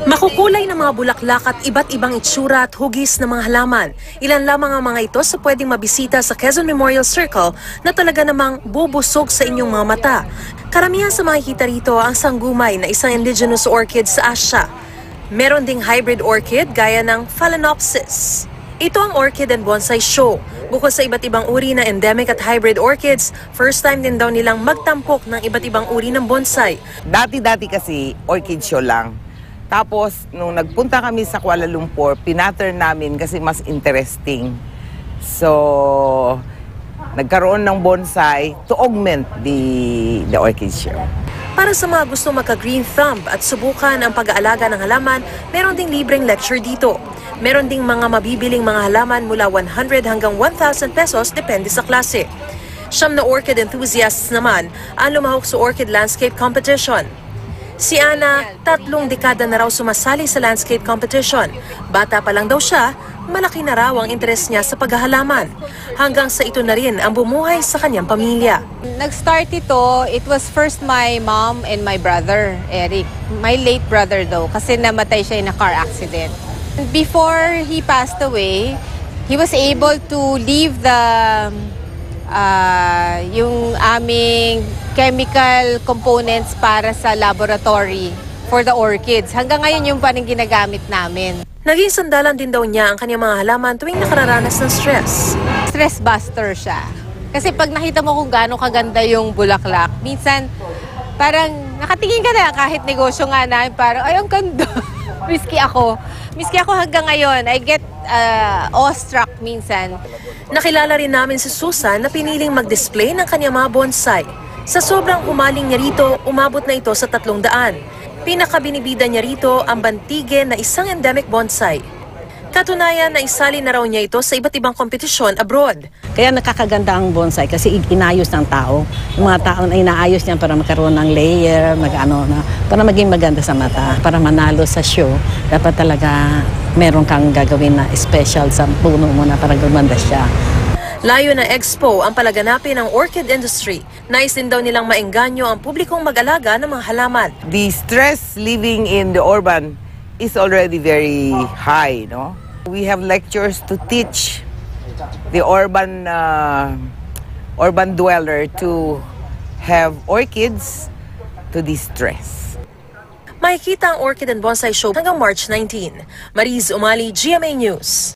Makukulay na mga bulaklak at iba't ibang itsura at hugis ng mga halaman. Ilan lamang ang mga ito sa pwedeng mabisita sa Quezon Memorial Circle na talaga namang bubusog sa inyong mga mata. Karamihan sa makikita rito ang sanggumay na isang indigenous orchid sa Asia. Meron ding hybrid orchid gaya ng Phalaenopsis. Ito ang Orchid and Bonsai Show. Bukod sa iba't ibang uri na endemic at hybrid orchids, first time din daw nilang magtampok ng iba't ibang uri ng bonsai. Dati-dati kasi orchid show lang. Tapos, nung nagpunta kami sa Kuala Lumpur, pinattern namin kasi mas interesting. So, nagkaroon ng bonsai to augment the orchid show. Para sa mga gusto magka-green thumb at subukan ang pag-aalaga ng halaman, meron ding libreng lecture dito. Meron ding mga mabibiling mga halaman mula 100 hanggang 1,000 pesos depende sa klase. Siyam na orchid enthusiasts naman ang lumahok sa Orchid Landscape Competition. Si Ana, 3 dekada na raw sumasali sa landscape competition. Bata pa lang daw siya, malaki na raw ang interes niya sa paghahalaman. Hanggang sa ito na rin ang bumuhay sa kanyang pamilya. Nag-start ito, it was first my mom and my brother, Eric. My late brother though, kasi namatay siya in a car accident. Before he passed away, he was able to leave yung aming chemical components para sa laboratory for the orchids. Hanggang ngayon yung pa rin ginagamit namin. Naging sandalan din daw niya ang kanyang mga halaman tuwing nakararanas ng stress. Stress buster siya. Kasi pag nakita mo kung gaano kaganda yung bulaklak, minsan parang nakatingin ka na kahit negosyo nga na, parang ay ang ganda. Miski ako hanggang ngayon. I get awestruck minsan. Nakilala rin namin si Susan na piniling mag-display ng kanyang mga bonsai. Sa sobrang humaling niya rito, umabot na ito sa 300. Pinakabinibida niya rito ang bantige na isang endemic bonsai. Katunayan na isali na raw niya ito sa iba't ibang kompetisyon abroad. Kaya nakakaganda ang bonsai kasi inayos ng tao. Yung mga tao na inaayos niya para magkaroon ng layer, para maging maganda sa mata. Para manalo sa show, dapat talaga meron kang gagawin na special sa puno mo na para gumanda siya. Layo ng expo ang palaganapin ng orchid industry. Nais din daw nilang maengganyo ang publikong mag-alaga ng mga halaman. The stress living in the urban is already very high, no? We have lectures to teach the urban dweller to have orchids to de-stress. Makikita ang Orchid and Bonsai Show hanggang March 19. Mariz Umali, GMA News.